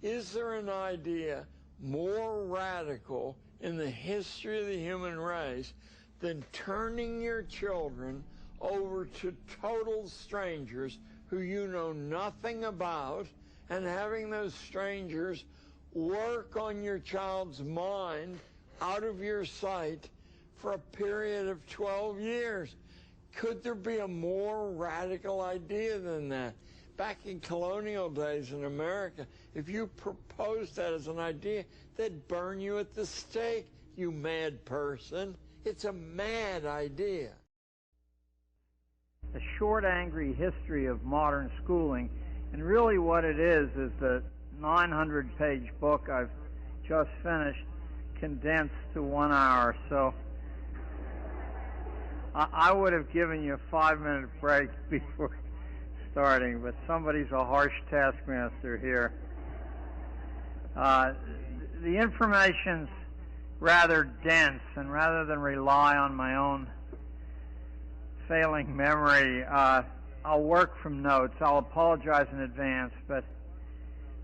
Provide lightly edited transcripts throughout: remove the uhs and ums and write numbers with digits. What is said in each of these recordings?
Is there an idea more radical in the history of the human race than turning your children over to total strangers who you know nothing about and having those strangers work on your child's mind out of your sight for a period of 12 years? Could there be a more radical idea than that? Back in colonial days in America, if you proposed that as an idea, they'd burn you at the stake, you mad person. It's a mad idea. A short, angry history of modern schooling, and really what it is the 900-page book I've just finished, condensed to 1 hour. So I would have given you a 5-minute break before starting, but somebody's a harsh taskmaster here. The information's rather dense, and rather than rely on my own failing memory, I'll work from notes. I'll apologize in advance, but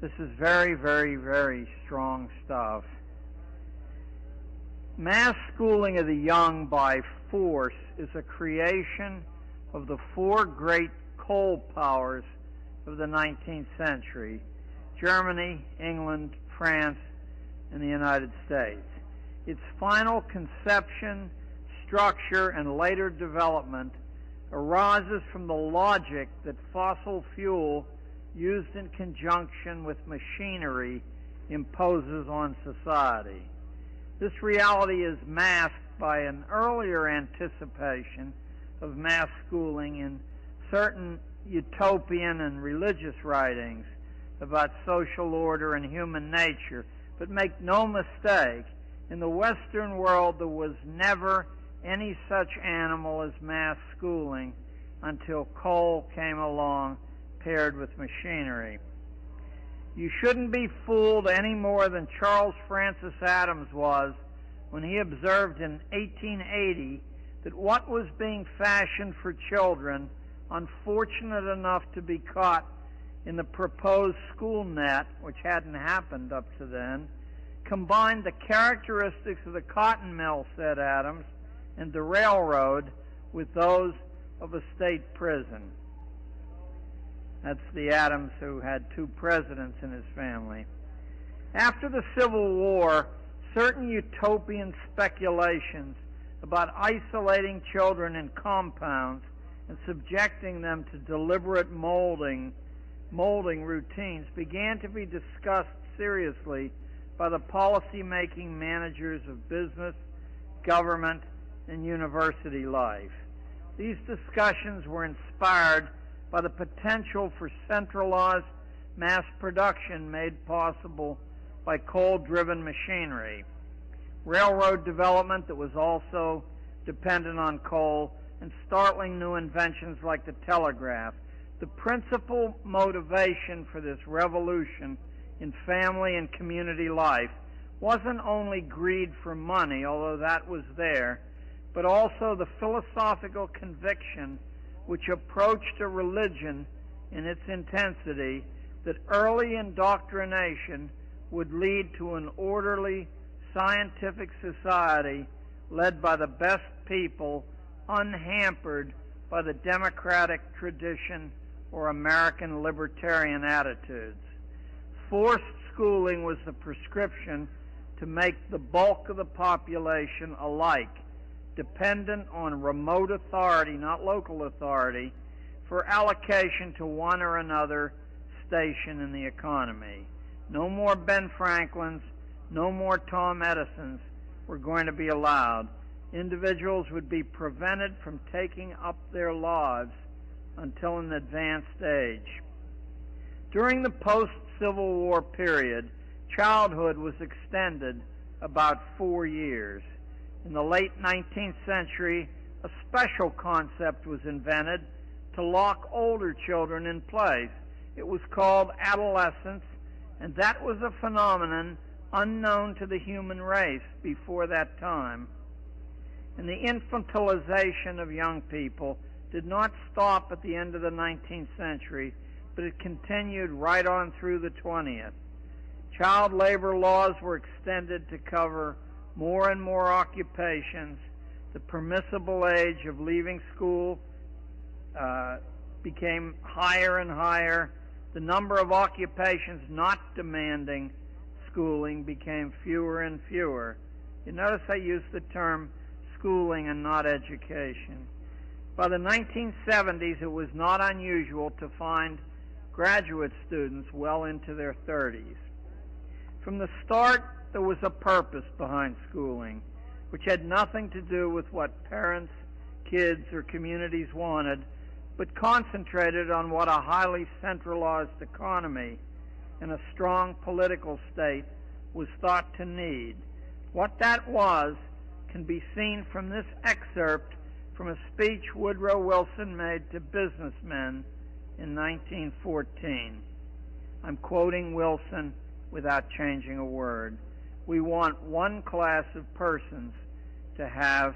this is very, very, very strong stuff. Mass schooling of the young by force is a creation of the 4 great coal powers of the 19th century: Germany, England, France, and the United States. Its final conception, structure, and later development arises from the logic that fossil fuel used in conjunction with machinery imposes on society. This reality is masked by an earlier anticipation of mass schooling in certain utopian and religious writings about social order and human nature. But make no mistake, in the Western world there was never any such animal as mass schooling until coal came along paired with machinery. You shouldn't be fooled any more than Charles Francis Adams was when he observed in 1880 that what was being fashioned for children, unfortunate enough to be caught in the proposed school net, which hadn't happened up to then, combined the characteristics of the cotton mill, said Adams, and the railroad with those of a state prison. That's the Adams who had 2 presidents in his family. After the Civil War, certain utopian speculations about isolating children in compounds and subjecting them to deliberate molding routines began to be discussed seriously by the policy-making managers of business, government, and university life. These discussions were inspired by the potential for centralized mass production made possible by coal-driven machinery, railroad development that was also dependent on coal, and startling new inventions like the telegraph. The principal motivation for this revolution in family and community life wasn't only greed for money, although that was there, but also the philosophical conviction which approached a religion in its intensity that early indoctrination would lead to an orderly, scientific society led by the best people, unhampered by the democratic tradition or American libertarian attitudes. Forced schooling was the prescription to make the bulk of the population alike, dependent on remote authority, not local authority, for allocation to one or another station in the economy. No more Ben Franklins, no more Tom Edisons were going to be allowed. Individuals would be prevented from taking up their lives until an advanced age. During the post-Civil War period, childhood was extended about 4 years. In the late 19th century, a special concept was invented to lock older children in place. It was called adolescence, and that was a phenomenon unknown to the human race before that time. And the infantilization of young people did not stop at the end of the 19th century, but it continued right on through the 20th. Child labor laws were extended to cover more and more occupations. The permissible age of leaving school became higher and higher. The number of occupations not demanding schooling became fewer and fewer. You notice I use the term schooling and not education. By the 1970s, it was not unusual to find graduate students well into their 30s. From the start, there was a purpose behind schooling, which had nothing to do with what parents, kids, or communities wanted, but concentrated on what a highly centralized economy and a strong political state was thought to need. What that was can be seen from this excerpt from a speech Woodrow Wilson made to businessmen in 1914. I'm quoting Wilson without changing a word. We want one class of persons to have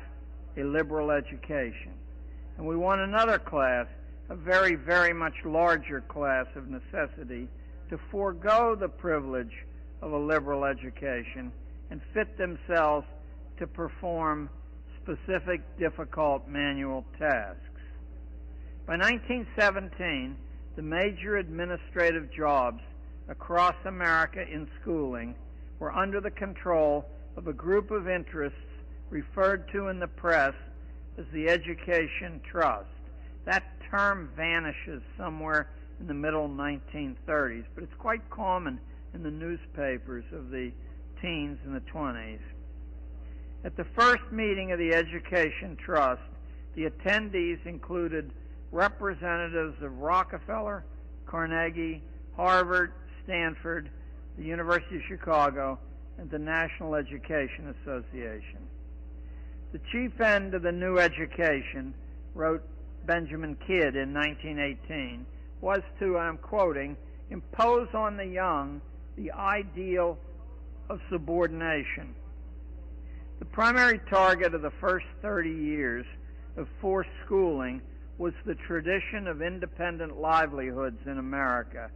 a liberal education, and we want another class, a very, very much larger class of necessity, to forego the privilege of a liberal education and fit themselves to perform specific, difficult manual tasks. By 1917, the major administrative jobs across America in schooling were under the control of a group of interests referred to in the press as the Education Trust. That term vanishes somewhere in the middle 1930s, but it's quite common in the newspapers of the teens and the 20s. At the first meeting of the Education Trust, the attendees included representatives of Rockefeller, Carnegie, Harvard, Stanford, the University of Chicago, and the National Education Association. The chief end of the new education, wrote Benjamin Kidd in 1918, was to, I'm quoting, impose on the young the ideal of subordination. The primary target of the first 30 years of forced schooling was the tradition of independent livelihoods in America.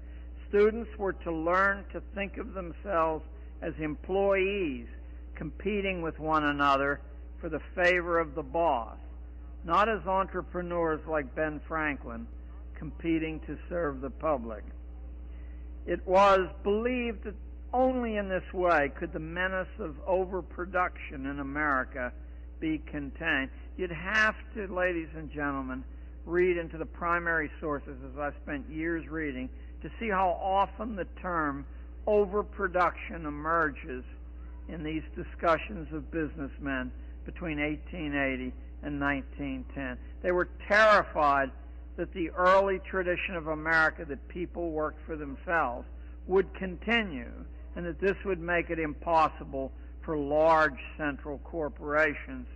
Students were to learn to think of themselves as employees competing with one another for the favor of the boss, not as entrepreneurs like Ben Franklin competing to serve the public. It was believed that only in this way could the menace of overproduction in America be contained. You'd have to, ladies and gentlemen, read into the primary sources, as I've spent years reading, to see how often the term overproduction emerges in these discussions of businessmen between 1880 and 1910. They were terrified that the early tradition of America, that people worked for themselves, would continue, and that this would make it impossible for large central corporations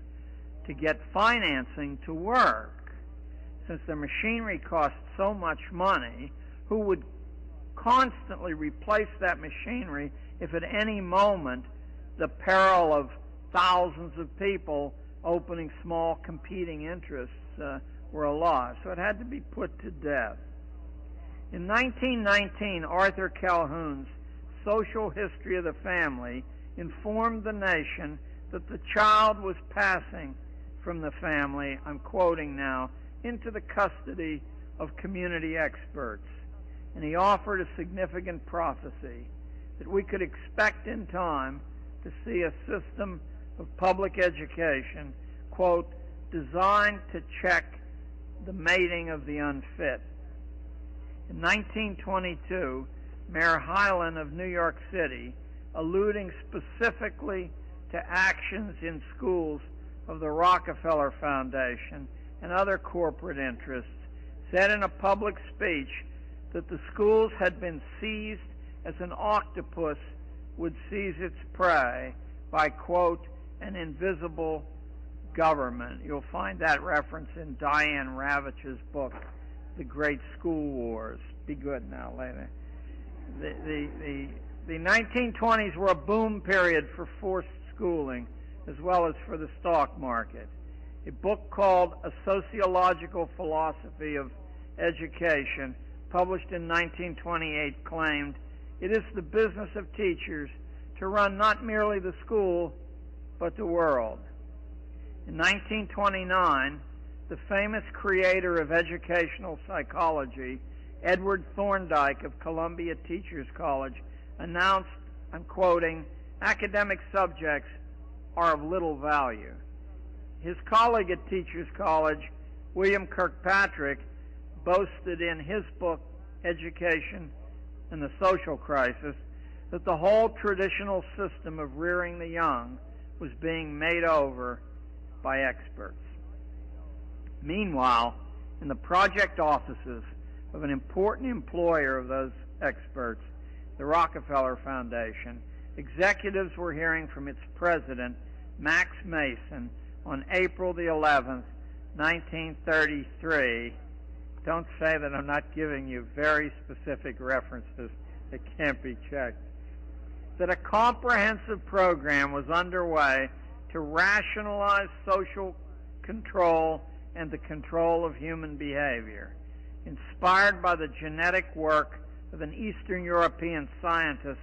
to get financing to work. Since their machinery cost so much money, who would constantly replace that machinery if at any moment the peril of thousands of people opening small competing interests were a loss? So it had to be put to death. In 1919, Arthur Calhoun's Social History of the Family informed the nation that the child was passing from the family, I'm quoting now, into the custody of community experts. And he offered a significant prophecy that we could expect in time to see a system of public education, quote, designed to check the mating of the unfit. In 1922, Mayor Hylan of New York City, alluding specifically to actions in schools of the Rockefeller Foundation and other corporate interests, said in a public speech that the schools had been seized as an octopus would seize its prey by, quote, an invisible government. You'll find that reference in Diane Ravitch's book, The Great School Wars. Be good now, later. The 1920s were a boom period for forced schooling as well as for the stock market. A book called A Sociological Philosophy of Education, published in 1928, claimed it is the business of teachers to run not merely the school, but the world. In 1929, the famous creator of educational psychology, Edward Thorndike of Columbia Teachers College, announced, I'm quoting, "Academic subjects are of little value." His colleague at Teachers College, William Kirkpatrick, boasted in his book, Education and the Social Crisis, that the whole traditional system of rearing the young was being made over by experts. Meanwhile, in the project offices of an important employer of those experts, the Rockefeller Foundation, executives were hearing from its president, Max Mason, on April the 11th, 1933. Don't say that I'm not giving you very specific references that can't be checked. That a comprehensive program was underway to rationalize social control and the control of human behavior. Inspired by the genetic work of an Eastern European scientist,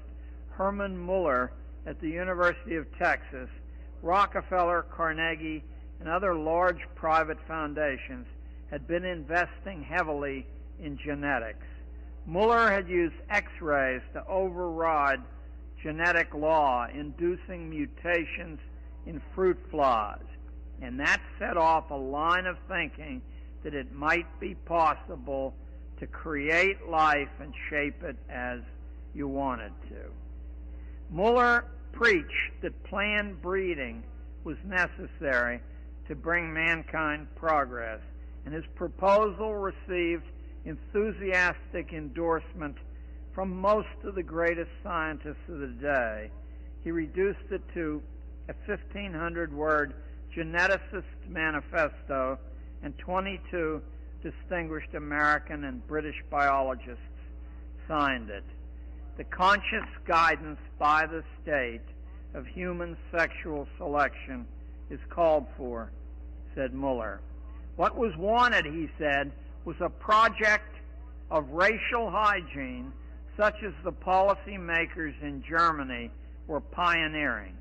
Hermann Muller, at the University of Texas, Rockefeller, Carnegie, and other large private foundations had been investing heavily in genetics. Muller had used X-rays to override genetic law, inducing mutations in fruit flies, and that set off a line of thinking that it might be possible to create life and shape it as you wanted to. Muller preached that planned breeding was necessary to bring mankind progress, and his proposal received enthusiastic endorsement from most of the greatest scientists of the day. He reduced it to a 1,500-word geneticist manifesto, and 22 distinguished American and British biologists signed it. The conscious guidance by the state of human sexual selection is called for, said Muller. What was wanted, he said, was a project of racial hygiene such as the policymakers in Germany were pioneering,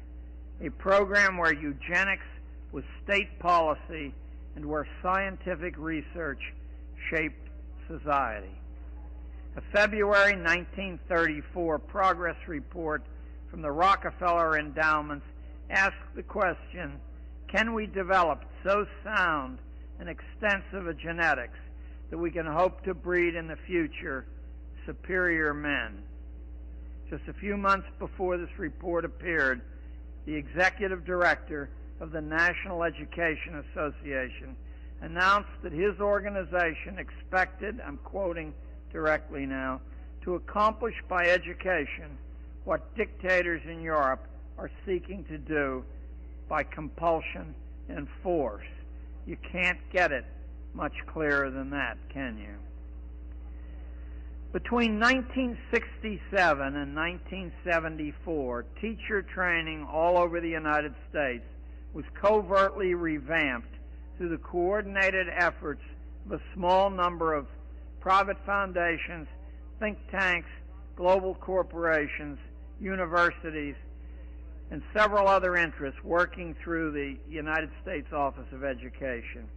a program where eugenics was state policy and where scientific research shaped society. A February 1934 progress report from the Rockefeller endowments asked the question, can we develop so sound and extensive a genetics that we can hope to breed in the future superior men? Just a few months before this report appeared, the executive director of the National Education Association announced that his organization expected, I'm quoting directly now, to accomplish by education what dictators in Europe are seeking to do by compulsion and force. You can't get it much clearer than that, can you? Between 1967 and 1974, teacher training all over the United States was covertly revamped through the coordinated efforts of a small number of private foundations, think tanks, global corporations, universities, and several other interests working through the United States Office of Education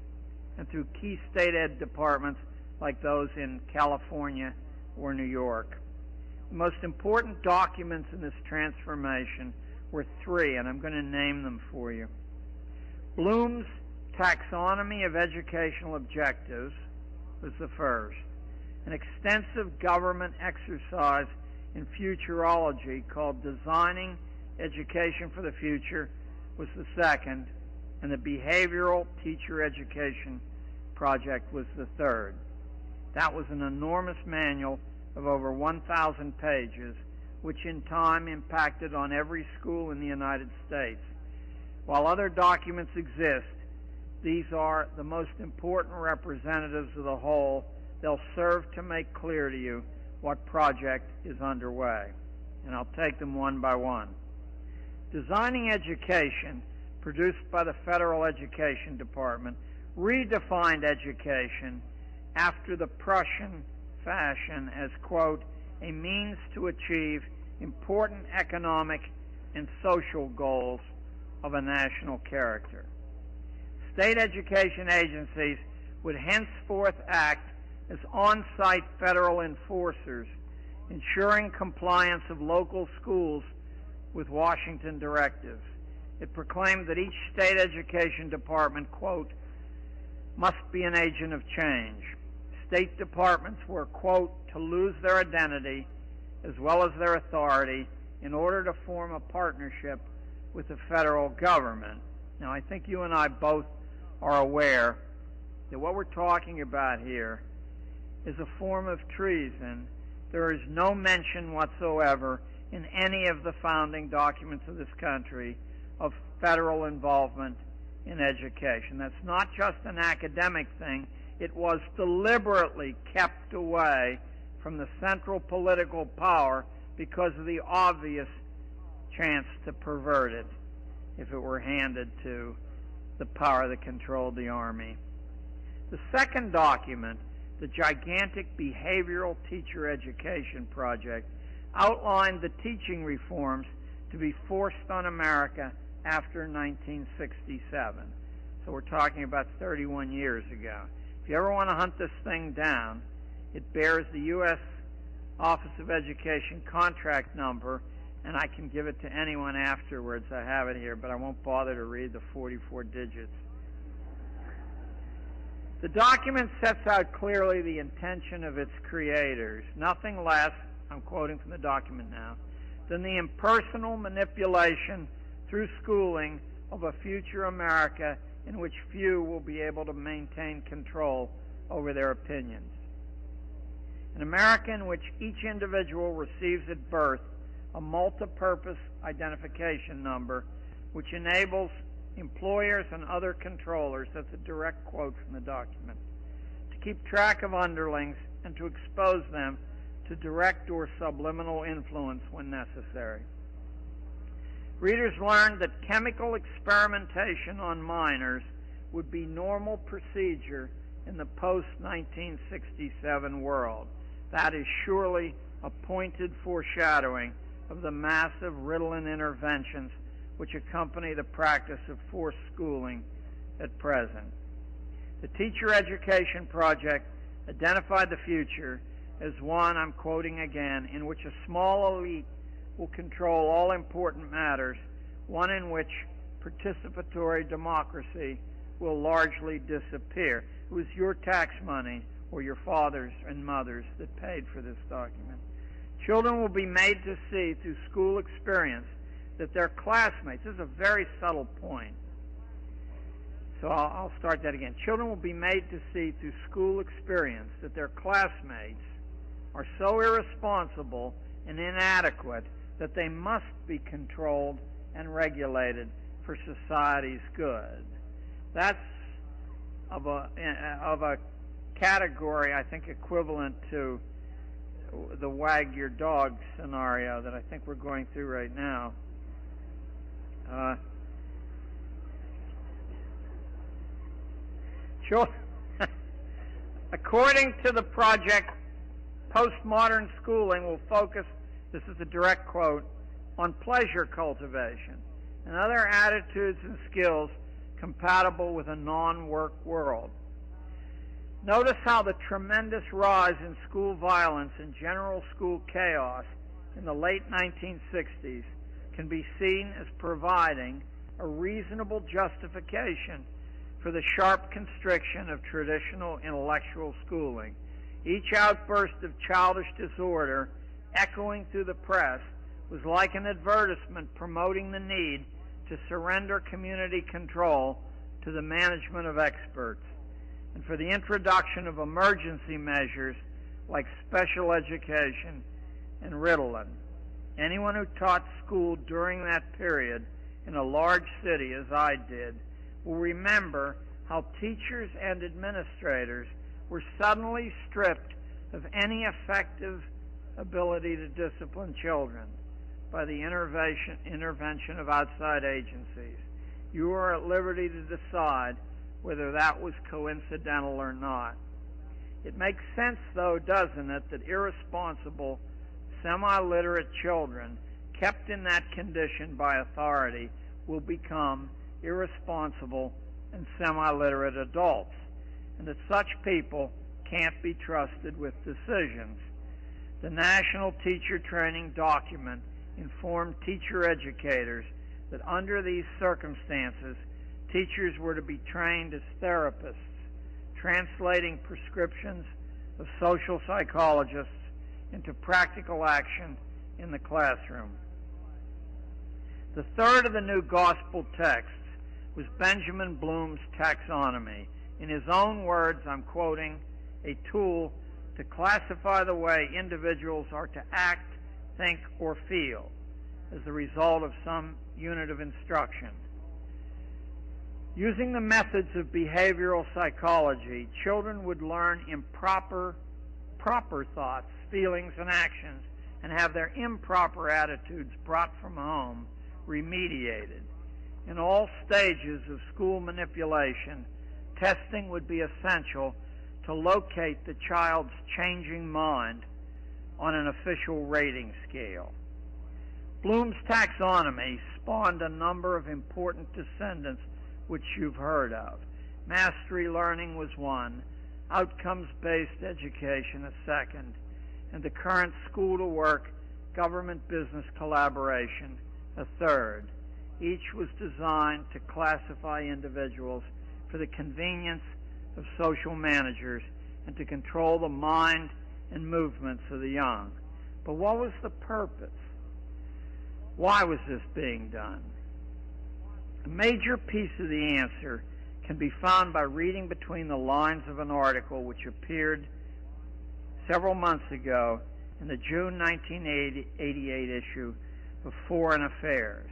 and through key state ed departments like those in California or New York. The most important documents in this transformation were three, and I'm going to name them for you. Bloom's Taxonomy of Educational Objectives was the first. An extensive government exercise in futurology called Designing Education for the Future was the second, and the Behavioral Teacher Education Project was the third. That was an enormous manual of over 1,000 pages, which in time impacted on every school in the United States. While other documents exist, these are the most important representatives of the whole. They'll serve to make clear to you what project is underway, and I'll take them one by one. Designing Education, produced by the Federal Education Department, redefined education after the Prussian fashion as, quote, a means to achieve important economic and social goals of a national character. State education agencies would henceforth act as on-site federal enforcers, ensuring compliance of local schools with Washington directives. It proclaimed that each state education department, quote, must be an agent of change. State departments were, quote, to lose their identity as well as their authority in order to form a partnership with the federal government. Now, I think you and I both are aware that what we're talking about here is a form of treason. There is no mention whatsoever in any of the founding documents of this country of federal involvement in education. That's not just an academic thing. It was deliberately kept away from the central political power because of the obvious chance to pervert it if it were handed to the power that controlled the Army. The second document, the gigantic Behavioral Teacher Education Project, outlined the teaching reforms to be forced on America after 1967. So we're talking about 31 years ago. If you ever want to hunt this thing down, it bears the U.S. Office of Education contract number, and I can give it to anyone afterwards. I have it here, but I won't bother to read the 44 digits. The document sets out clearly the intention of its creators, nothing less, I'm quoting from the document now, than the impersonal manipulation through schooling of a future America in which few will be able to maintain control over their opinions. An America in which each individual receives at birth a multi-purpose identification number which enables employers and other controllers, that's a direct quote from the document, to keep track of underlings and to expose them to direct or subliminal influence when necessary. Readers learned that chemical experimentation on minors would be normal procedure in the post-1967 world. That is surely a pointed foreshadowing of the massive Ritalin interventions which accompany the practice of forced schooling at present. The Teacher Education Project identified the future as one, I'm quoting again, in which a small elite will control all important matters, one in which participatory democracy will largely disappear. It was your tax money or your fathers and mothers that paid for this document. Children will be made to see through school experience that their classmates, this is a very subtle point, so I'll start that again. Children will be made to see through school experience that their classmates are so irresponsible and inadequate that they must be controlled and regulated for society's good. That's of a category, I think, equivalent to the wag your dog scenario that I think we're going through right now. According to the project, postmodern schooling will focus, this is a direct quote, on pleasure cultivation and other attitudes and skills compatible with a non-work world. Notice how the tremendous rise in school violence and general school chaos in the late 1960s can be seen as providing a reasonable justification for the sharp constriction of traditional intellectual schooling. Each outburst of childish disorder echoing through the press was like an advertisement promoting the need to surrender community control to the management of experts, and for the introduction of emergency measures like special education and Ritalin. Anyone who taught school during that period in a large city, as I did, will remember how teachers and administrators were suddenly stripped of any effective ability to discipline children by the intervention of outside agencies. You are at liberty to decide whether that was coincidental or not. It makes sense, though, doesn't it, that irresponsible semi-literate children kept in that condition by authority will become irresponsible and semi-literate adults, and that such people can't be trusted with decisions. The National Teacher Training document informed teacher educators that under these circumstances, teachers were to be trained as therapists, translating prescriptions of social psychologists into practical action in the classroom. The third of the new gospel texts was Benjamin Bloom's taxonomy. In his own words, I'm quoting, a tool to classify the way individuals are to act, think, or feel as the result of some unit of instruction. Using the methods of behavioral psychology, children would learn proper thoughts, feelings, and actions, and have their improper attitudes brought from home remediated. In all stages of school manipulation, testing would be essential to locate the child's changing mind on an official rating scale. Bloom's taxonomy spawned a number of important descendants which you've heard of. Mastery learning was one, outcomes-based education a second, and the current school-to-work government-business collaboration a third. Each was designed to classify individuals for the convenience of social managers and to control the mind and movements of the young. But what was the purpose? Why was this being done? A major piece of the answer can be found by reading between the lines of an article which appeared several months ago in the June 1988 issue of Foreign Affairs.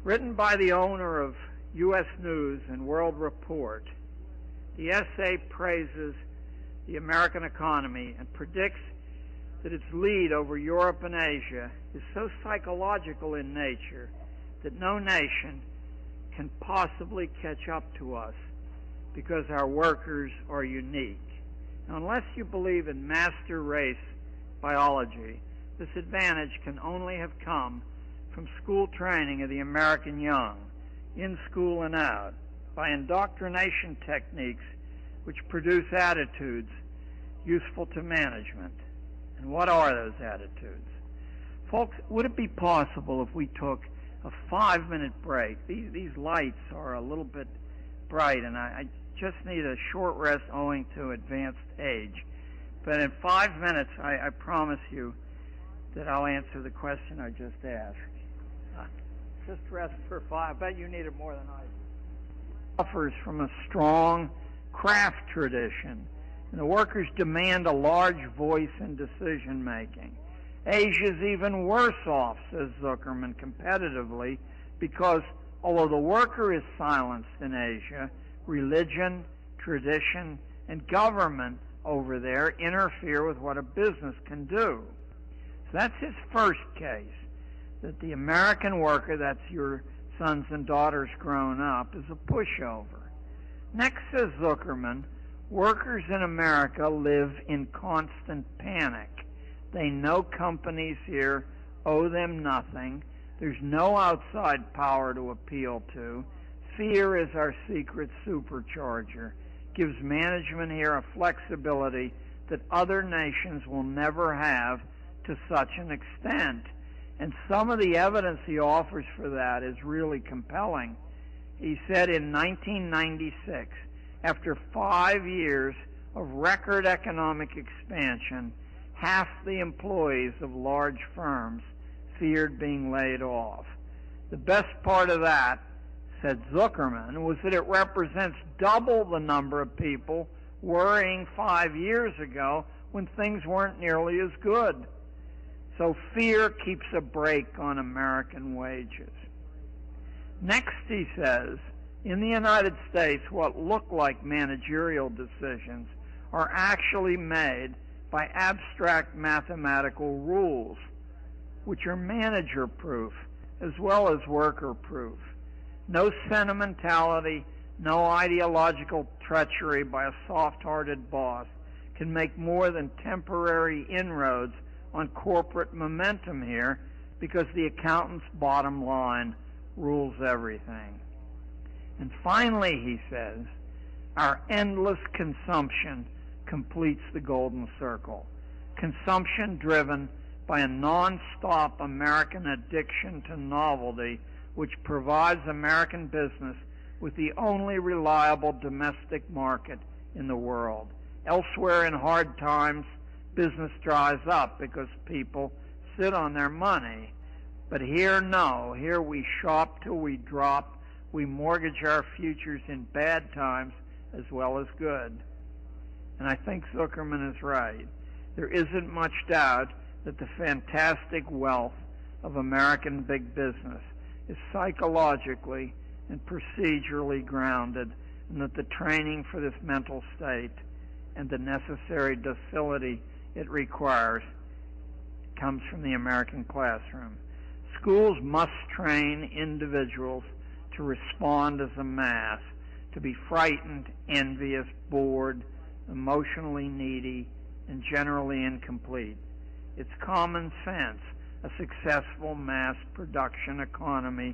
Written by the owner of U.S. News and World Report, the essay praises the American economy and predicts that its lead over Europe and Asia is so psychological in nature that no nation can possibly catch up to us because our workers are unique. Now, unless you believe in master race biology, this advantage can only have come from school training of the American young, in school and out, by indoctrination techniques which produce attitudes useful to management. And what are those attitudes? Folks, would it be possible if we took a 5-minute break? These lights are a little bit bright, and I just need a short rest owing to advanced age. But in 5 minutes, I promise you that I'll answer the question I just asked. Just rest for 5. I bet you need it more than I do. Suffers from a strong craft tradition, and the workers demand a large voice in decision-making. Asia's even worse off, says Zuckerman, competitively, because although the worker is silenced in Asia, religion, tradition, and government over there interfere with what a business can do. So that's his first case, that the American worker, that's your sons and daughters grown up, is a pushover. Next, says Zuckerman, workers in America live in constant panic. They know companies here owe them nothing. There's no outside power to appeal to. Fear is our secret supercharger. Gives management here a flexibility that other nations will never have to such an extent. And some of the evidence he offers for that is really compelling. He said in 1996, after 5 years of record economic expansion, half the employees of large firms feared being laid off. The best part of that, said Zuckerman, was that it represents double the number of people worrying 5 years ago when things weren't nearly as good. So fear keeps a brake on American wages. Next, he says, in the United States, what look like managerial decisions are actually made by abstract mathematical rules, which are manager-proof as well as worker-proof. No sentimentality, no ideological treachery by a soft-hearted boss can make more than temporary inroads on corporate momentum here because the accountant's bottom line rules everything. And finally, he says, our endless consumption completes the golden circle. Consumption driven by a non-stop American addiction to novelty, which provides American business with the only reliable domestic market in the world. Elsewhere in hard times, business dries up because people sit on their money. But here, no. Here we shop till we drop. We mortgage our futures in bad times as well as good. And I think Zuckerman is right. There isn't much doubt that the fantastic wealth of American big business is psychologically and procedurally grounded, and that the training for this mental state and the necessary docility it requires comes from the American classroom. Schools must train individuals to respond as a mass, to be frightened, envious, bored, emotionally needy, and generally incomplete. It's common sense. A successful mass production economy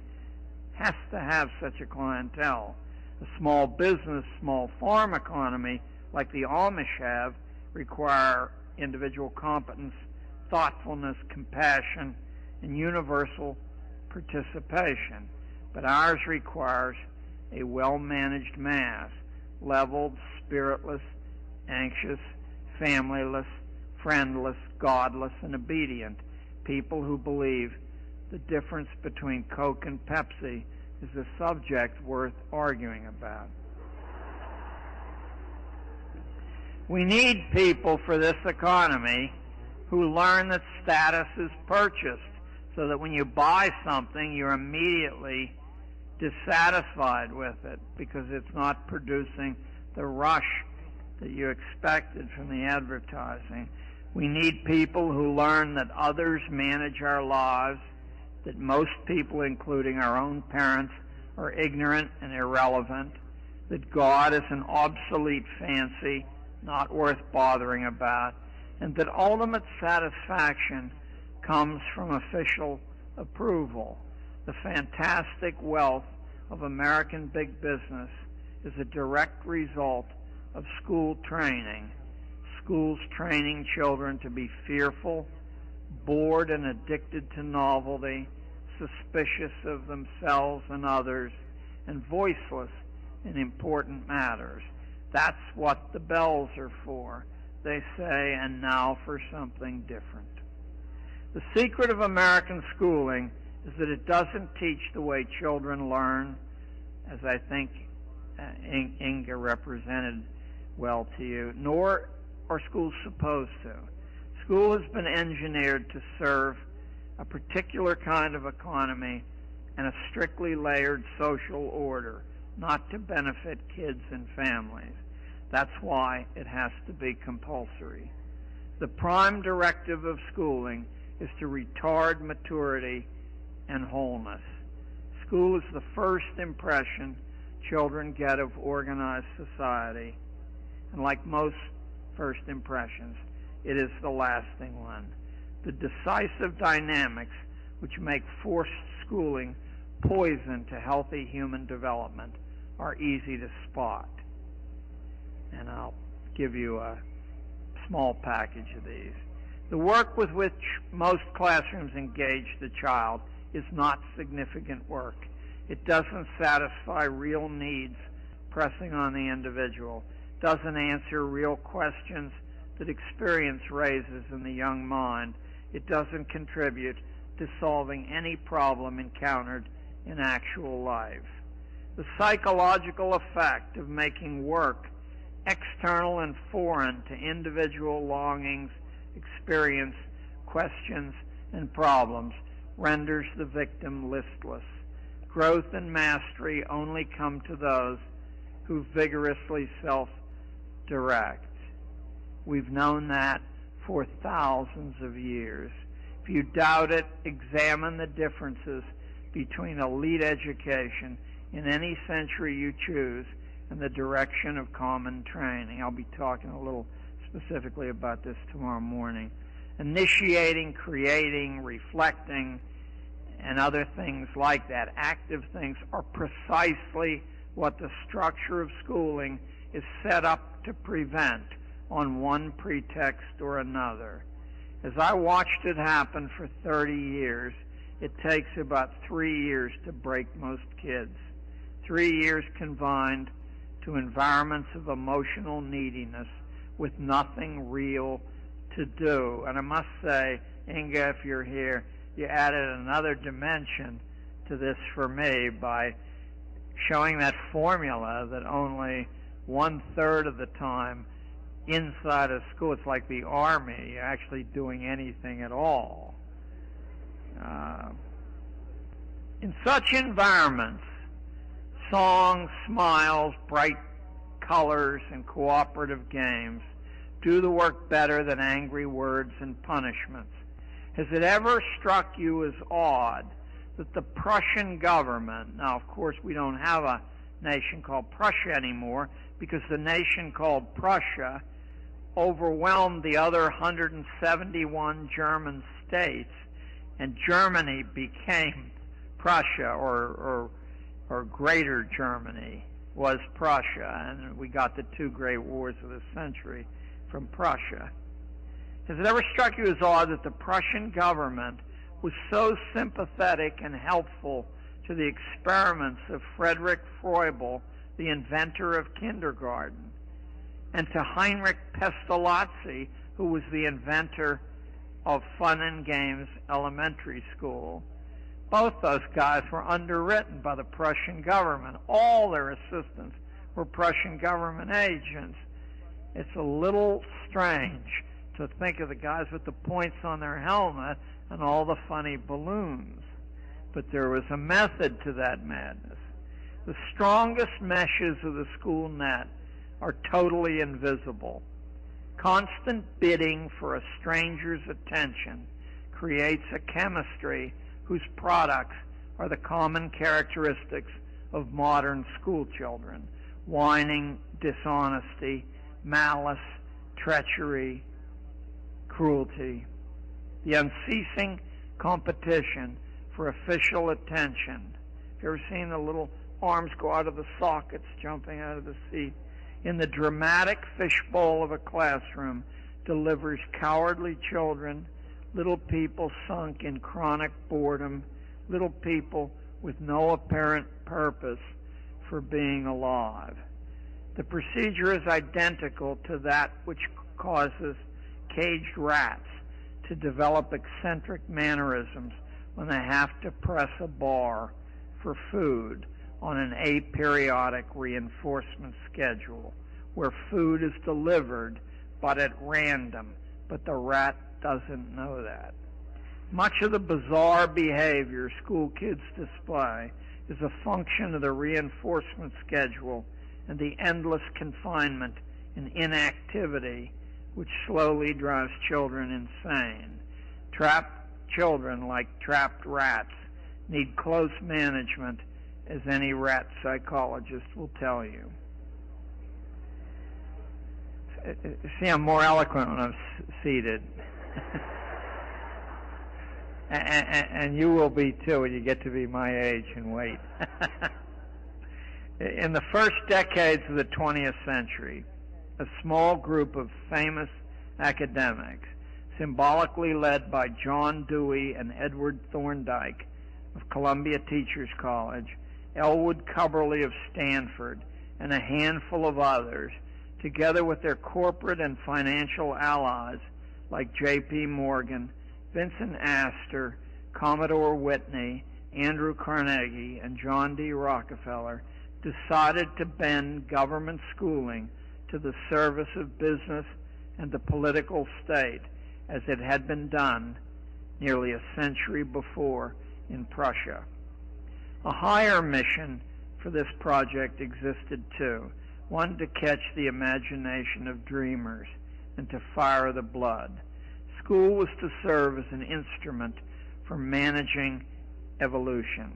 has to have such a clientele. A small business, small farm economy, like the Amish have, require individual competence, thoughtfulness, compassion, and universal participation. But ours requires a well-managed mass, leveled, spiritless, anxious, familyless, friendless, godless, and obedient, people who believe the difference between Coke and Pepsi is a subject worth arguing about. We need people for this economy who learn that status is purchased, so that when you buy something, you're immediately dissatisfied with it because it's not producing the rush that you expected from the advertising. We need people who learn that others manage our lives, that most people, including our own parents, are ignorant and irrelevant, that God is an obsolete fancy, not worth bothering about, and that ultimate satisfaction comes from official approval. The fantastic wealth of American big business is a direct result of school training. Schools training children to be fearful, bored and addicted to novelty, suspicious of themselves and others, and voiceless in important matters. That's what the bells are for. They say, and now for something different. The secret of American schooling is that it doesn't teach the way children learn, as I think Inga represented well to you, nor are schools supposed to. School has been engineered to serve a particular kind of economy and a strictly layered social order, not to benefit kids and families. That's why it has to be compulsory. The prime directive of schooling is to retard maturity and wholeness. School is the first impression children get of organized society, and like most first impressions, it is the lasting one. The decisive dynamics which make forced schooling poison to healthy human development are easy to spot. And I'll give you a small package of these. The work with which most classrooms engage the child is not significant work. It doesn't satisfy real needs pressing on the individual, doesn't answer real questions that experience raises in the young mind. It doesn't contribute to solving any problem encountered in actual life. The psychological effect of making work external and foreign to individual longings, experience, questions, and problems renders the victim listless. Growth and mastery only come to those who vigorously self-direct. We've known that for thousands of years. If you doubt it, examine the differences between elite education in any century you choose and the direction of common training. I'll be talking a little specifically about this tomorrow morning. Initiating, creating, reflecting, and other things like that, active things, are precisely what the structure of schooling is set up to prevent on one pretext or another. As I watched it happen for 30 years, it takes about 3 years to break most kids. 3 years confined to environments of emotional neediness with nothing real to do. And I must say, Inga, if you're here, you added another dimension to this for me by showing that formula that only 1/3 of the time inside a school, it's like the army, you're actually doing anything at all. In such environments, songs, smiles, bright colors, and cooperative games do the work better than angry words and punishments. Has it ever struck you as odd that the Prussian government, now of course we don't have a nation called Prussia anymore because the nation called Prussia overwhelmed the other 171 German states, and Germany became Prussia, or Greater Germany was Prussia, and we got the two great wars of the century from Prussia. Has it ever struck you as odd that the Prussian government was so sympathetic and helpful to the experiments of Friedrich Froebel, the inventor of kindergarten, and to Heinrich Pestalozzi, who was the inventor of Fun and Games Elementary School? Both those guys were underwritten by the Prussian government. All their assistants were Prussian government agents. It's a little strange to think of the guys with the points on their helmet and all the funny balloons. But there was a method to that madness. The strongest meshes of the school net are totally invisible. Constant bidding for a stranger's attention creates a chemistry whose products are the common characteristics of modern school children: whining, dishonesty, malice, treachery, cruelty. The unceasing competition for official attention. Have you ever seen the little arms go out of the sockets, jumping out of the seat? In the dramatic fishbowl of a classroom delivers cowardly children, little people sunk in chronic boredom, little people with no apparent purpose for being alive. The procedure is identical to that which causes caged rats to develop eccentric mannerisms when they have to press a bar for food on an aperiodic reinforcement schedule, where food is delivered but at random, but the rat doesn't know that. Much of the bizarre behavior school kids display is a function of the reinforcement schedule and the endless confinement and inactivity which slowly drives children insane. Trapped children, like trapped rats, need close management, as any rat psychologist will tell you. See, I'm more eloquent when I'm seated. And you will be too when you get to be my age and weight. In the first decades of the 20th century, a small group of famous academics, symbolically led by John Dewey and Edward Thorndike of Columbia Teachers College, Elwood Cubberley of Stanford, and a handful of others, together with their corporate and financial allies like J.P. Morgan, Vincent Astor, Commodore Whitney, Andrew Carnegie, and John D. Rockefeller, decided to bend government schooling to the service of business and the political state, as it had been done nearly a century before in Prussia. A higher mission for this project existed too, one to catch the imagination of dreamers and to fire the blood. School was to serve as an instrument for managing evolution,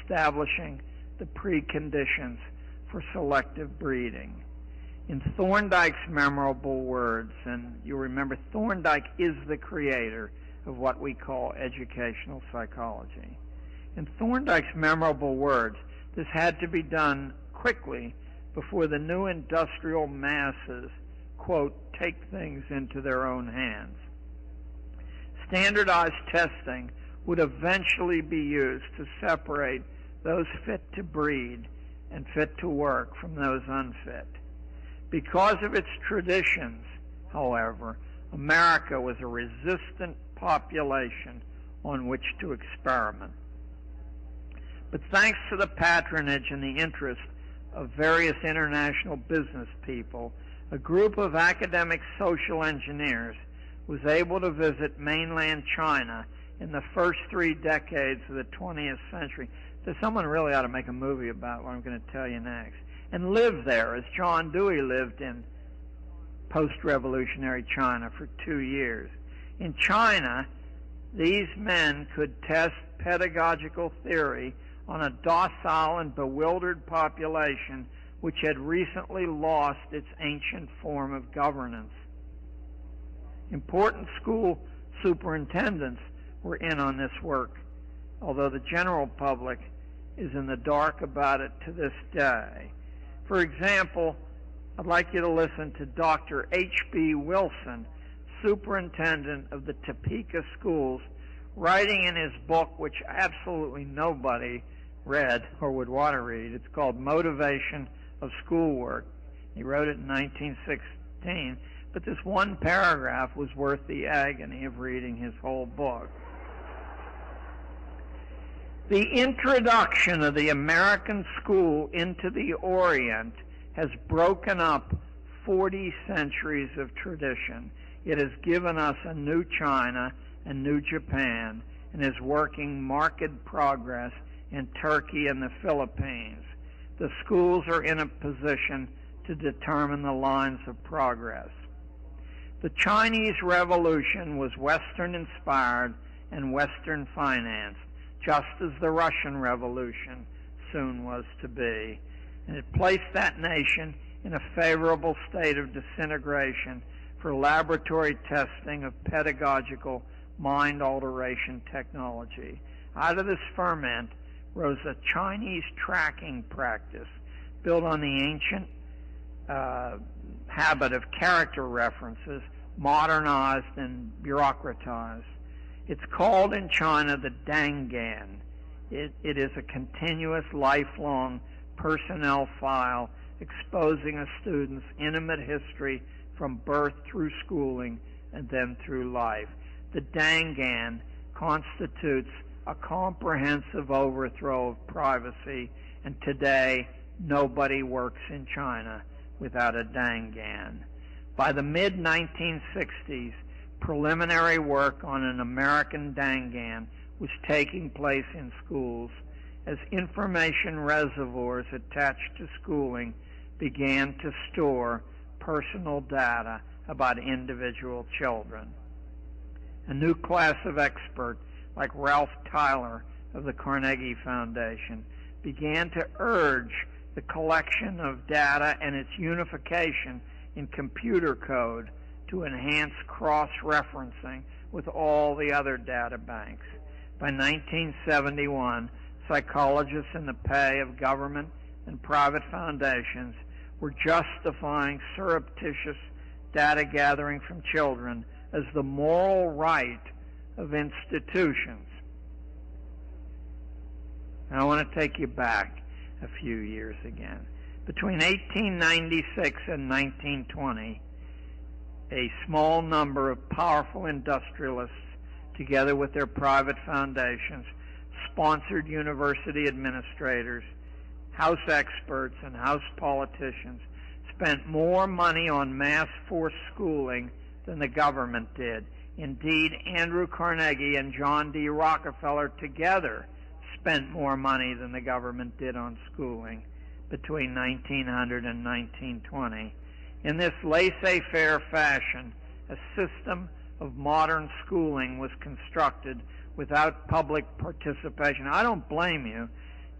establishing the preconditions for selective breeding. In Thorndike's memorable words, and you'll remember Thorndike is the creator of what we call educational psychology. In Thorndike's memorable words, this had to be done quickly before the new industrial masses, quote, take things into their own hands. Standardized testing would eventually be used to separate those fit to breed and fit to work from those unfit. Because of its traditions, however, America was a resistant population on which to experiment. But thanks to the patronage and the interest of various international business people, a group of academic social engineers was able to visit mainland China in the first 3 decades of the 20th century. So someone really ought to make a movie about what I'm going to tell you next, and live there as John Dewey lived in post-revolutionary China for 2 years. In China, these men could test pedagogical theory on a docile and bewildered population which had recently lost its ancient form of governance. Important school superintendents were in on this work, although the general public is in the dark about it to this day. For example, I'd like you to listen to Dr. H.B. Wilson, superintendent of the Topeka schools, writing in his book, which absolutely nobody read or would want to read. It's called Motivation of Schoolwork. He wrote it in 1916, but this one paragraph was worth the agony of reading his whole book. The introduction of the American school into the Orient has broken up 40 centuries of tradition. It has given us a new China and new Japan, and is working marked progress in Turkey and the Philippines. The schools are in a position to determine the lines of progress. The Chinese Revolution was Western-inspired and Western-financed, just as the Russian Revolution soon was to be, and it placed that nation in a favorable state of disintegration for laboratory testing of pedagogical mind alteration technology. Out of this ferment rose a Chinese tracking practice built on the ancient habit of character references, modernized and bureaucratized. It's called in China the Dangan. It is a continuous, lifelong personnel file exposing a student's intimate history from birth through schooling and then through life. The Dangan constitutes a comprehensive overthrow of privacy, and today nobody works in China without a Dangan. By the mid-1960s, preliminary work on an American Dangan was taking place in schools as information reservoirs attached to schooling began to store personal data about individual children. A new class of experts, like Ralph Tyler of the Carnegie Foundation, began to urge the collection of data and its unification in computer code to enhance cross-referencing with all the other data banks. By 1971, psychologists in the pay of government and private foundations were justifying surreptitious data gathering from children as the moral right of institutions. Now, I want to take you back a few years again. Between 1896 and 1920, a small number of powerful industrialists, together with their private foundations, sponsored university administrators, house experts, and house politicians, spent more money on mass force schooling than the government did. Indeed, Andrew Carnegie and John D. Rockefeller together spent more money than the government did on schooling between 1900 and 1920. In this laissez-faire fashion, a system of modern schooling was constructed without public participation. I don't blame you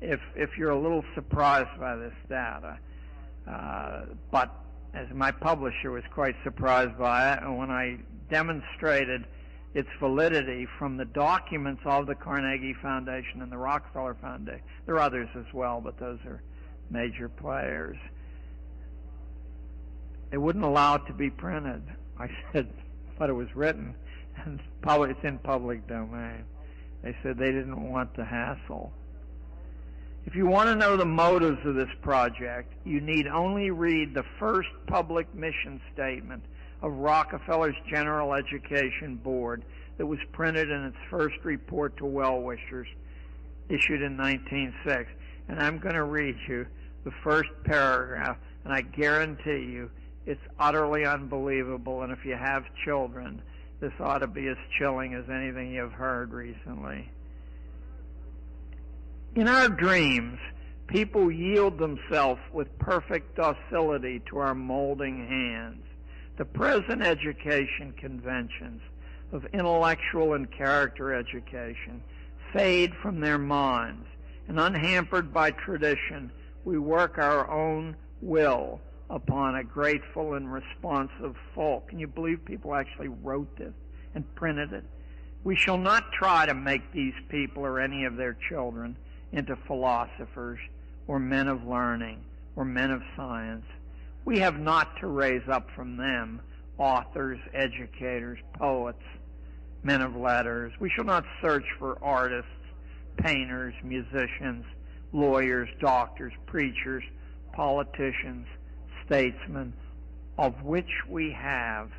if you're a little surprised by this data, but as my publisher was quite surprised by it, and when I demonstrated its validity from the documents of the Carnegie Foundation and the Rockefeller Foundation. There are others as well, but those are major players. They wouldn't allow it to be printed. I said, but it was written, and it's in public domain. They said they didn't want the hassle. If you want to know the motives of this project, you need only read the first public mission statement of Rockefeller's General Education Board that was printed in its first report to well-wishers, issued in 1906. And I'm going to read you the first paragraph, and I guarantee you it's utterly unbelievable, and if you have children, this ought to be as chilling as anything you've heard recently. In our dreams, people yield themselves with perfect docility to our molding hands. The present education conventions of intellectual and character education fade from their minds, and unhampered by tradition, we work our own will upon a grateful and responsive folk. Can you believe people actually wrote this and printed it? We shall not try to make these people or any of their children into philosophers or men of learning or men of science. We have not to raise up from them authors, educators, poets, men of letters. We shall not search for artists, painters, musicians, lawyers, doctors, preachers, politicians, statesmen, of which we have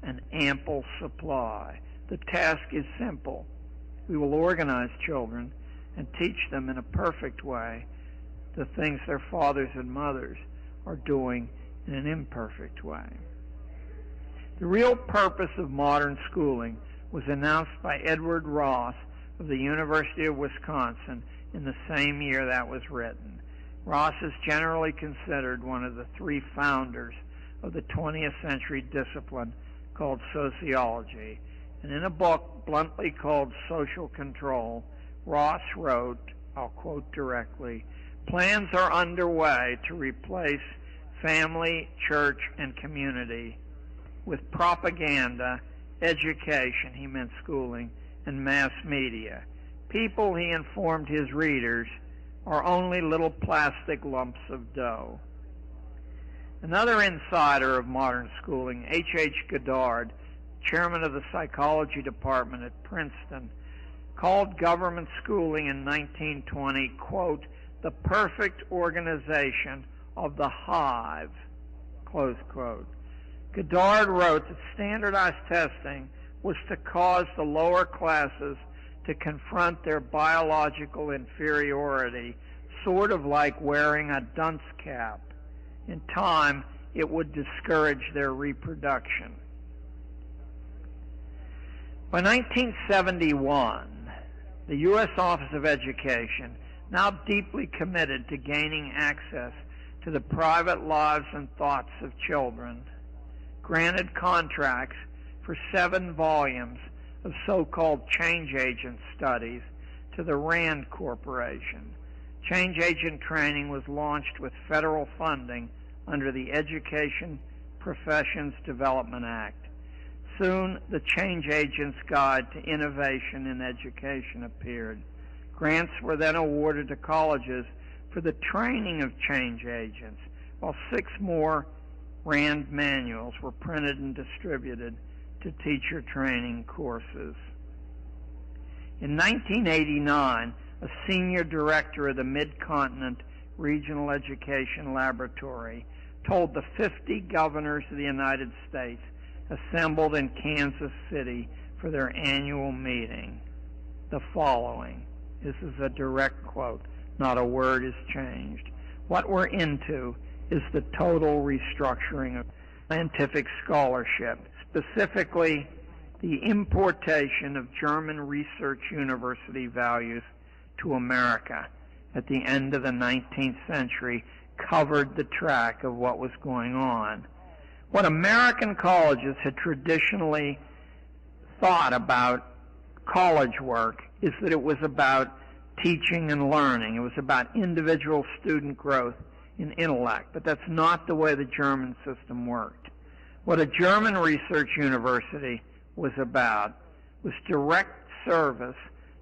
an ample supply. The task is simple. We will organize children and teach them in a perfect way the things their fathers and mothers are doing in an imperfect way. The real purpose of modern schooling was announced by Edward Ross of the University of Wisconsin in the same year that was written. Ross is generally considered one of the three founders of the 20th century discipline called sociology. And in a book bluntly called Social Control, Ross wrote, I'll quote directly, "Plans are underway to replace family, church, and community with propaganda, education," he meant schooling, "and mass media. People," he informed his readers, "are only little plastic lumps of dough." Another insider of modern schooling, H. Goddard, chairman of the psychology department at Princeton, called government schooling in 1920, quote, "the perfect organization of the hive," close quote. Goddard wrote that standardized testing was to cause the lower classes to confront their biological inferiority, sort of like wearing a dunce cap. In time, it would discourage their reproduction. By 1971, the U.S. Office of Education, now deeply committed to gaining access to the private lives and thoughts of children, granted contracts for 7 volumes of so-called change agent studies to the Rand Corporation. Change agent training was launched with federal funding under the Education Professions Development Act. Soon, the Change Agent's Guide to Innovation in Education appeared. Grants were then awarded to colleges for the training of change agents, while 6 more Rand manuals were printed and distributed to teacher training courses. In 1989, a senior director of the Mid-Continent Regional Education Laboratory told the 50 governors of the United States assembled in Kansas City for their annual meeting the following. This is a direct quote. Not a word is changed. "What we're into is the total restructuring of scientific scholarship, specifically the importation of German research university values to America at the end of the 19th century covered the track of what was going on. What American colleges had traditionally thought about college work is that it was about teaching and learning. It was about individual student growth in intellect, but that's not the way the German system worked. What a German research university was about was direct service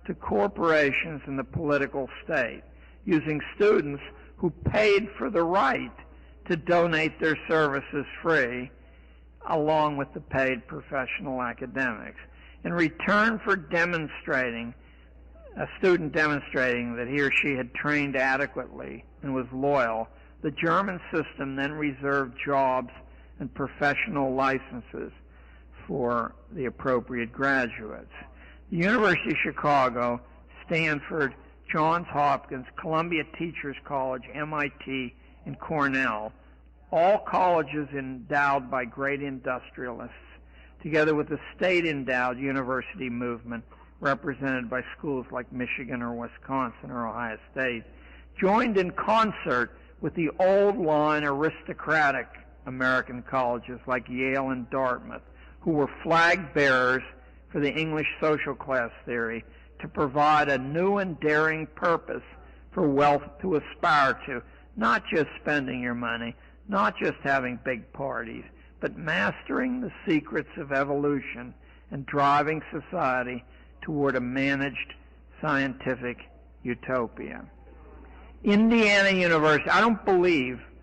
to corporations and the political state, using students who paid for the right to donate their services free, along with the paid professional academics. In return for demonstrating, a student demonstrating that he or she had trained adequately and was loyal, the German system then reserved jobs and professional licenses for the appropriate graduates. The University of Chicago, Stanford, Johns Hopkins, Columbia Teachers College, MIT, and Cornell, all colleges endowed by great industrialists, together with the state-endowed university movement represented by schools like Michigan or Wisconsin or Ohio State, joined in concert with the old line aristocratic American colleges like Yale and Dartmouth, who were flag bearers for the English social class theory to provide a new and daring purpose for wealth to aspire to, not just spending your money, not just having big parties, but mastering the secrets of evolution and driving society toward a managed scientific utopia. Indiana University,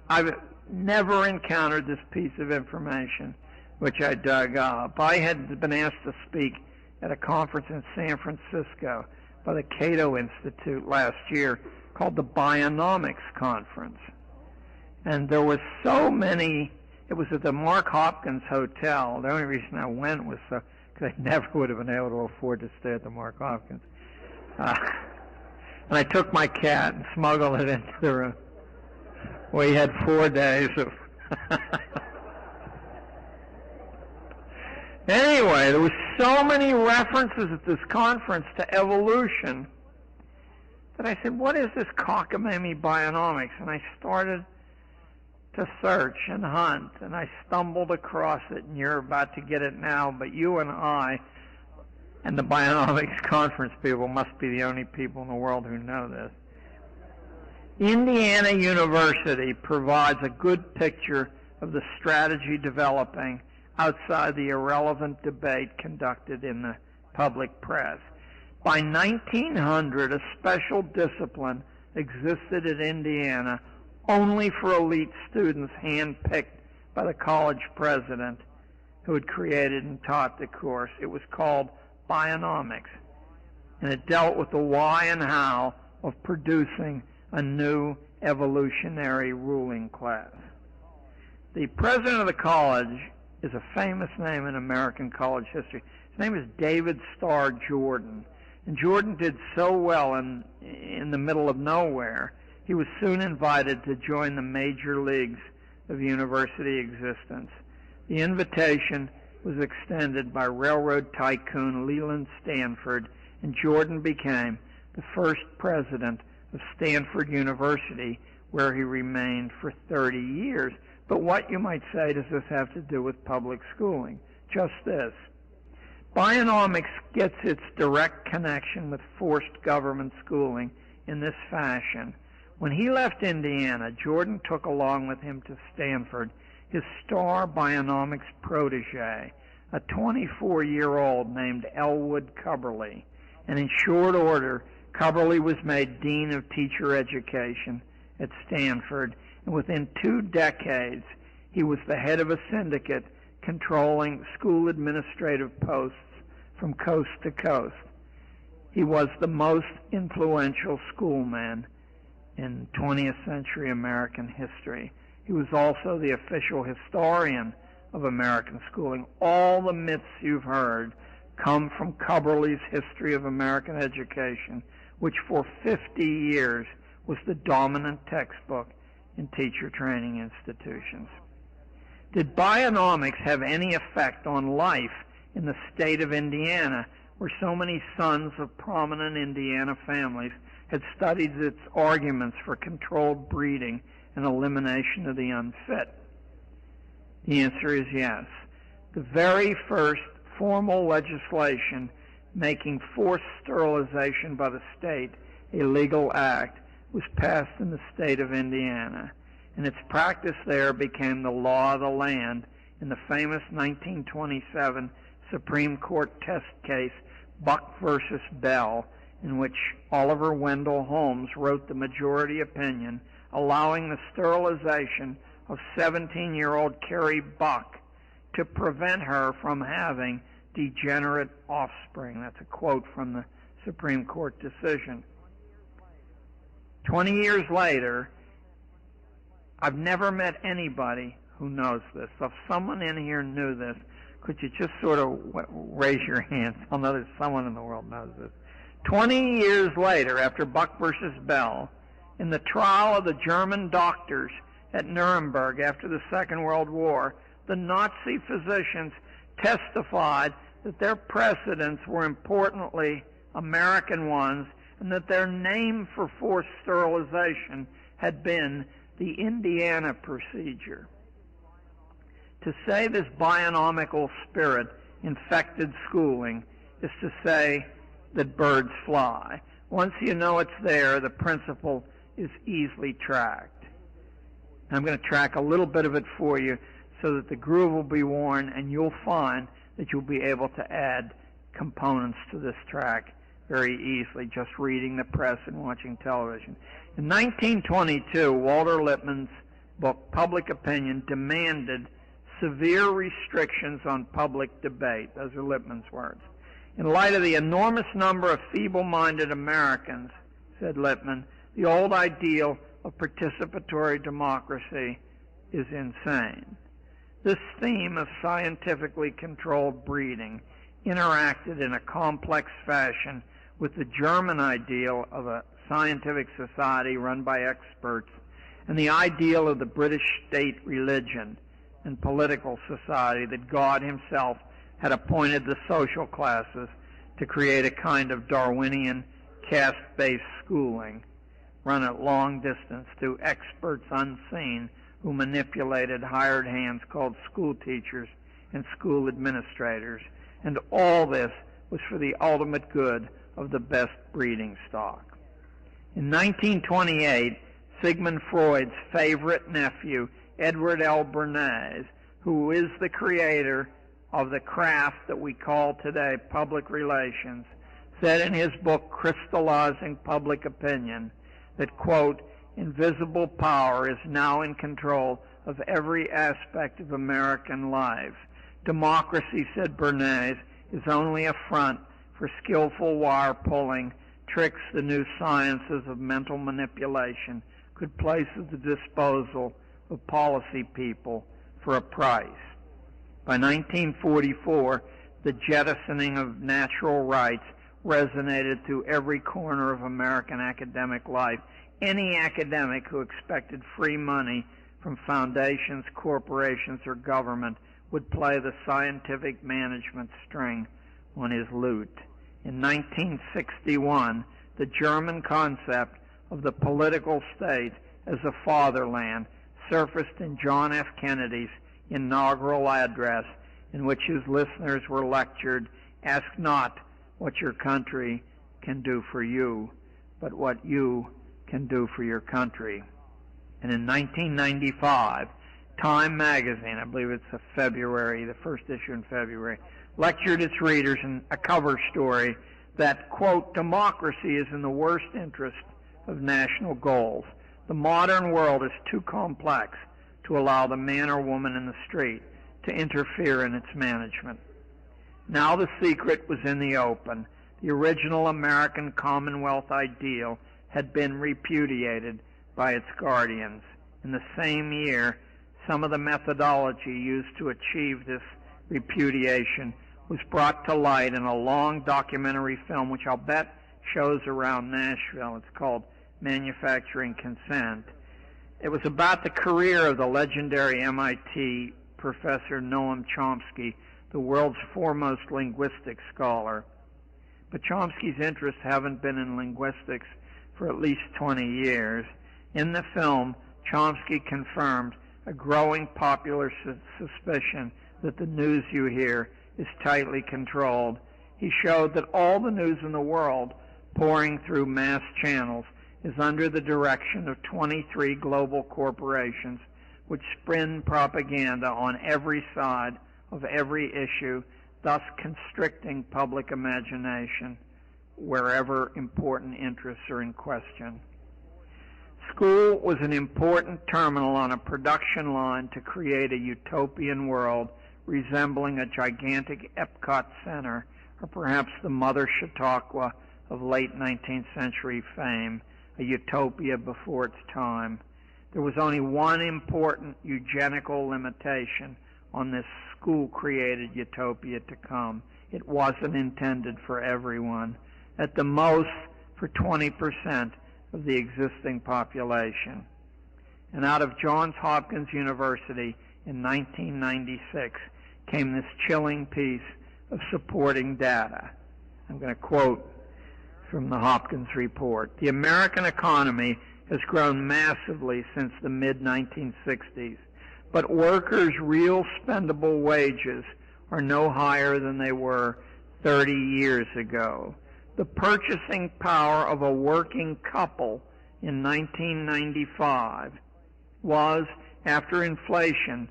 I've never encountered this piece of information, which I dug up. I had been asked to speak at a conference in San Francisco by the Gatto Institute last year called the Bionomics Conference. And there was so many, it was at the Mark Hopkins Hotel. The only reason I went was because I never would have been able to afford to stay at the Mark Hopkins. And I took my cat and smuggled it into the room. We had 4 days of... Anyway, there were so many references at this conference to evolution that I said, what is this cockamamie bionomics? And I started to search and hunt, and I stumbled across it, and you're about to get it now, but you and I and the Bionomics Conference people must be the only people in the world who know this. Indiana University provides a good picture of the strategy developing outside the irrelevant debate conducted in the public press. By 1900, a special discipline existed at Indiana only for elite students handpicked by the college president who had created and taught the course. It was called Bionomics, and it dealt with the why and how of producing a new evolutionary ruling class. The president of the college is a famous name in American college history. His name is David Starr Jordan. And Jordan did so well in the middle of nowhere, he was soon invited to join the major leagues of university existence. The invitation was extended by railroad tycoon Leland Stanford, and Jordan became the first president of Stanford University, where he remained for 30 years. But what, you might say, does this have to do with public schooling? Just this. Bionomics gets its direct connection with forced government schooling in this fashion. When he left Indiana, Jordan took along with him to Stanford his star bionomics protege, a 24-year-old named Elwood Cubberley. And in short order, Cubberley was made Dean of Teacher Education at Stanford, and within 2 decades, he was the head of a syndicate controlling school administrative posts from coast to coast. He was the most influential schoolman in 20th century American history. He was also the official historian of American schooling. All the myths you've heard come from Cubberley's History of American Education, which for 50 years was the dominant textbook in teacher training institutions. Did bionomics have any effect on life in the state of Indiana, where so many sons of prominent Indiana families had studied its arguments for controlled breeding and elimination of the unfit? The answer is yes. The very first formal legislation making forced sterilization by the state a legal act was passed in the state of Indiana. and its practice there became the law of the land in the famous 1927 Supreme Court test case Buck versus Bell, in which Oliver Wendell Holmes wrote the majority opinion allowing the sterilization of 17-year-old Carrie Buck to prevent her from having degenerate offspring. That's a quote from the Supreme Court decision. 20 years later, I've never met anybody who knows this. So if someone in here knew this, could you just sort of raise your hand? I'll know that someone in the world knows this. 20 years later, after Buck versus Bell, in the trial of the German doctors at Nuremberg after the Second World War, the Nazi physicians testified that their precedents were importantly American ones, and that their name for forced sterilization had been the Indiana procedure. To say this bionomical spirit infected schooling is to say that birds fly. Once you know it's there, the principle is easily tracked. I'm going to track a little bit of it for you so that the groove will be worn, and you'll find that you'll be able to add components to this track very easily, just reading the press and watching television. In 1922, Walter Lippmann's book, Public Opinion, demanded severe restrictions on public debate. Those are Lippmann's words. In light of the enormous number of feeble-minded Americans, said Lippmann, the old ideal of participatory democracy is insane. This theme of scientifically controlled breeding interacted in a complex fashion with the German ideal of a scientific society run by experts and the ideal of the British state religion and political society that God himself had appointed the social classes to create a kind of Darwinian caste-based schooling run at long distance through experts unseen who manipulated hired hands called school teachers and school administrators. And all this was for the ultimate good of the best breeding stock. In 1928, Sigmund Freud's favorite nephew, Edward L. Bernays, who is the creator of the craft that we call today public relations, said in his book, Crystallizing Public Opinion, that, quote, invisible power is now in control of every aspect of American life. Democracy, said Bernays, is only a front for skillful wire-pulling tricks the new sciences of mental manipulation could place at the disposal of policy people for a price. By 1944, the jettisoning of natural rights resonated through every corner of American academic life. Any academic who expected free money from foundations, corporations, or government would play the scientific management string on his lute. In 1961, the German concept of the political state as a fatherland surfaced in John F. Kennedy's inaugural address, in which his listeners were lectured, "Ask not what your country can do for you, but what you can do for your country." And in 1995, Time magazine, I believe it's the first issue in February, lectured its readers in a cover story that, quote, democracy is in the worst interest of national goals. The modern world is too complex to allow the man or woman in the street to interfere in its management. Now the secret was in the open. The original American Commonwealth ideal had been repudiated by its guardians. In the same year, some of the methodology used to achieve this repudiation was brought to light in a long documentary film, which I'll bet shows around Nashville. It's called Manufacturing Consent. It was about the career of the legendary MIT professor Noam Chomsky, the world's foremost linguistics scholar. But Chomsky's interests haven't been in linguistics for at least 20 years. In the film, Chomsky confirmed a growing popular suspicion that the news you hear is tightly controlled. He showed that all the news in the world pouring through mass channels is under the direction of 23 global corporations which spin propaganda on every side of every issue, thus constricting public imagination wherever important interests are in question. School was an important terminal on a production line to create a utopian world resembling a gigantic Epcot Center, or perhaps the Mother Chautauqua of late 19th century fame, a utopia before its time. There was only one important eugenical limitation on this school-created utopia to come. It wasn't intended for everyone, at the most for 20% of the existing population. And out of Johns Hopkins University in 1996 came this chilling piece of supporting data. I'm going to quote from the Hopkins report. The American economy has grown massively since the mid-1960s, but workers' real spendable wages are no higher than they were 30 years ago. The purchasing power of a working couple in 1995 was, after inflation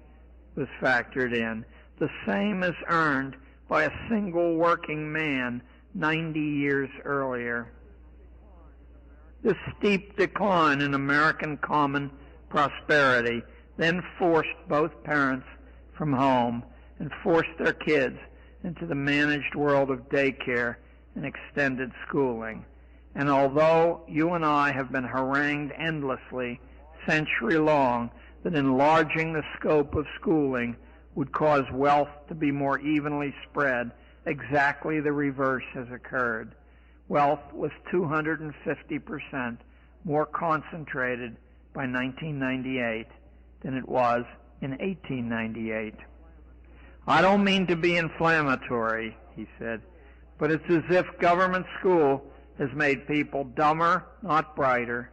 was factored in, the same as earned by a single working man 90 years earlier. This steep decline in American common prosperity then forced both parents from home and forced their kids into the managed world of daycare and extended schooling. And although you and I have been harangued endlessly, century-long, that enlarging the scope of schooling would cause wealth to be more evenly spread, exactly the reverse has occurred. Wealth was 250% more concentrated by 1998 than it was in 1898. I don't mean to be inflammatory, he said, but it's as if government school has made people dumber, not brighter,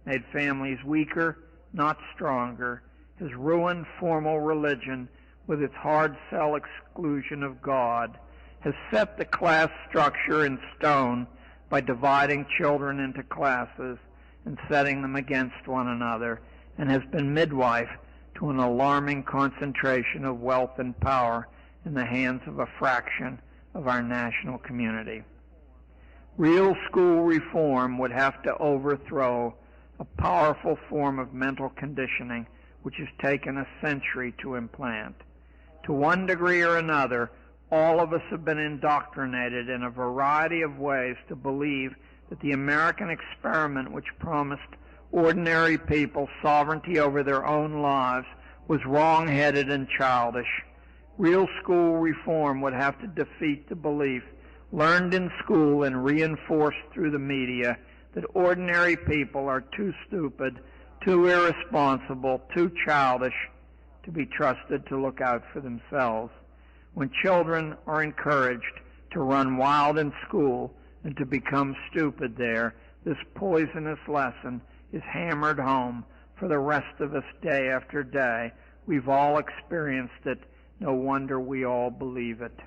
made families weaker, not stronger, has ruined formal religion with its hard sell exclusion of God, has set the class structure in stone by dividing children into classes and setting them against one another, and has been midwife to an alarming concentration of wealth and power in the hands of a fraction of our national community. Real school reform would have to overthrow a powerful form of mental conditioning which has taken a century to implant. To one degree or another, all of us have been indoctrinated in a variety of ways to believe that the American experiment, which promised ordinary people sovereignty over their own lives, was wrong-headed and childish. Real school reform would have to defeat the belief, learned in school and reinforced through the media, that ordinary people are too stupid, too irresponsible, too childish to be trusted to look out for themselves. When children are encouraged to run wild in school and to become stupid there, this poisonous lesson is hammered home for the rest of us day after day. We've all experienced it. No wonder we all believe it.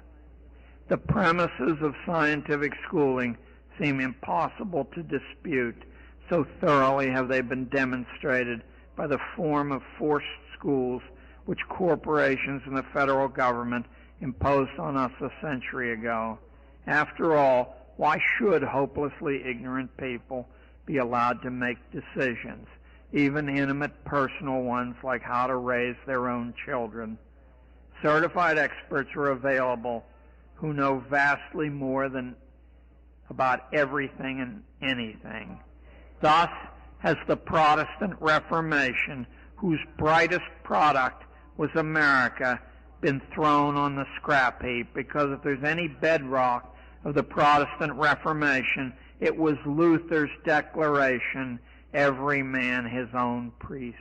The premises of scientific schooling seem impossible to dispute, so thoroughly have they been demonstrated by the form of forced schools which corporations and the federal government imposed on us a century ago. After all, why should hopelessly ignorant people be allowed to make decisions, even intimate personal ones like how to raise their own children? Certified experts are available who know vastly more than about everything and anything. Thus has the Protestant Reformation, whose brightest product was America, been thrown on the scrap heap, because if there's any bedrock of the Protestant Reformation, it was Luther's declaration, every man his own priest.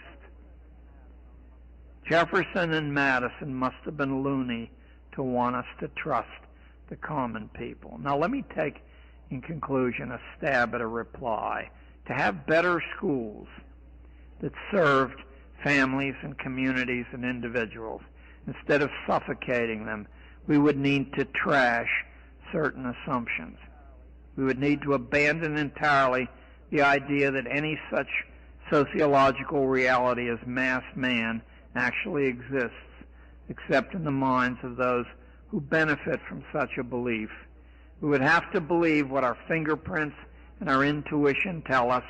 Jefferson and Madison must have been loony to want us to trust the common people. Now let me take, in conclusion, a stab at a reply. To have better schools that served families and communities and individuals, instead of suffocating them, we would need to trash certain assumptions. We would need to abandon entirely the idea that any such sociological reality as mass man actually exists, except in the minds of those who benefit from such a belief. We would have to believe what our fingerprints and our intuition tell us,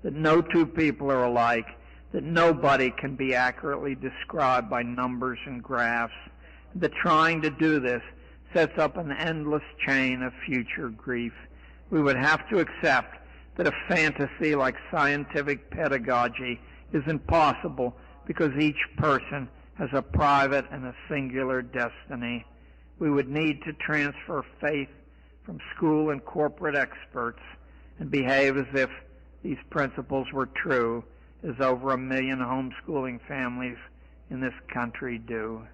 that no two people are alike, that nobody can be accurately described by numbers and graphs, that trying to do this sets up an endless chain of future grief. We would have to accept that a fantasy like scientific pedagogy is impossible because each person has a private and a singular destiny. We would need to transfer faith from school and corporate experts and behave as if these principles were true, as over 1 million homeschooling families in this country do.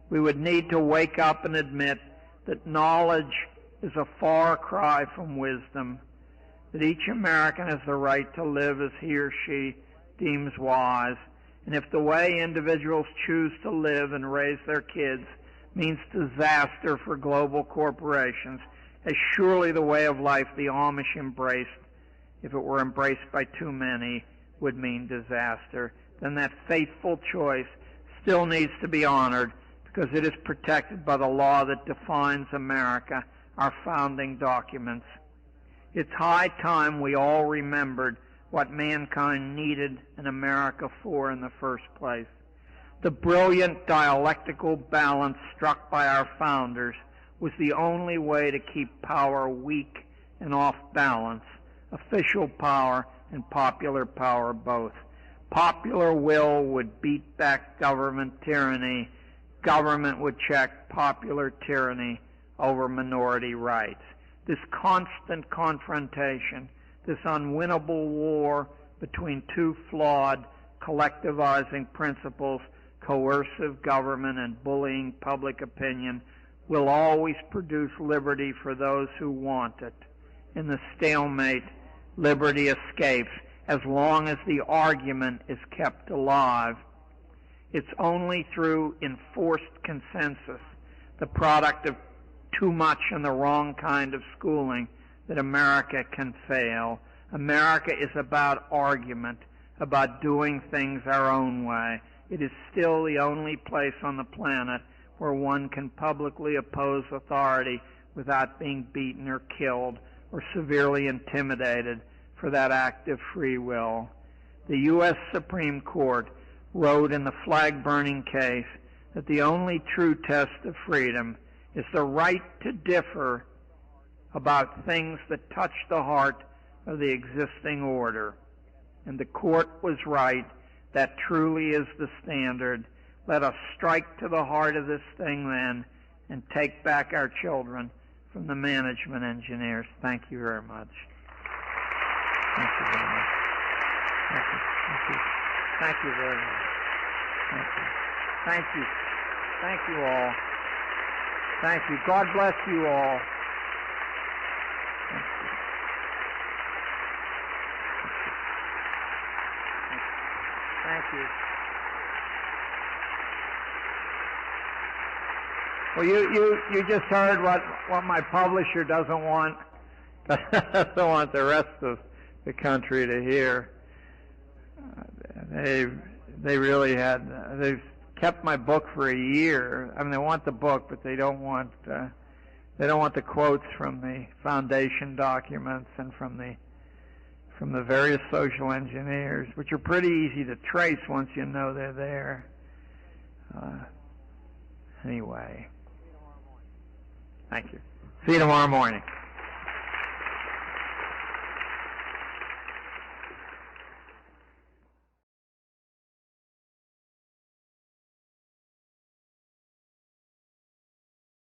We would need to wake up and admit that knowledge is a far cry from wisdom, that each American has the right to live as he or she deems wise, and if the way individuals choose to live and raise their kids means disaster for global corporations, as surely the way of life the Amish embraced, if it were embraced by too many, would mean disaster, then that fateful choice still needs to be honored because it is protected by the law that defines America, our founding documents. It's high time we all remembered what mankind needed an America for in the first place. The brilliant dialectical balance struck by our founders was the only way to keep power weak and off balance, official power and popular power both. Popular will would beat back government tyranny. Government would check popular tyranny over minority rights. This constant confrontation, this unwinnable war between two flawed collectivizing principles, coercive government and bullying public opinion, will always produce liberty for those who want it. In the stalemate, liberty escapes as long as the argument is kept alive. It's only through enforced consensus, the product of too much and the wrong kind of schooling, that America can fail. America is about argument, about doing things our own way. It is still the only place on the planet where one can publicly oppose authority without being beaten or killed or severely intimidated for that act of free will. The U.S. Supreme Court wrote in the flag-burning case that the only true test of freedom is the right to differ about things that touch the heart of the existing order. And the court was right. That truly is the standard. Let us strike to the heart of this thing then and take back our children from the management engineers. Thank you very much. Thank you very much. Thank you. Thank you. Thank you very much. Thank you. Thank you. Thank you all. Thank you. God bless you all. Thank you. Thank you. Well, you just heard what my publisher doesn't want the rest of the country to hear. They really had, they've kept my book for a year. I mean, they want the book, but they don't want the quotes from the foundation documents and from the various social engineers, which are pretty easy to trace once you know they're there. Anyway, thank you. See you tomorrow morning.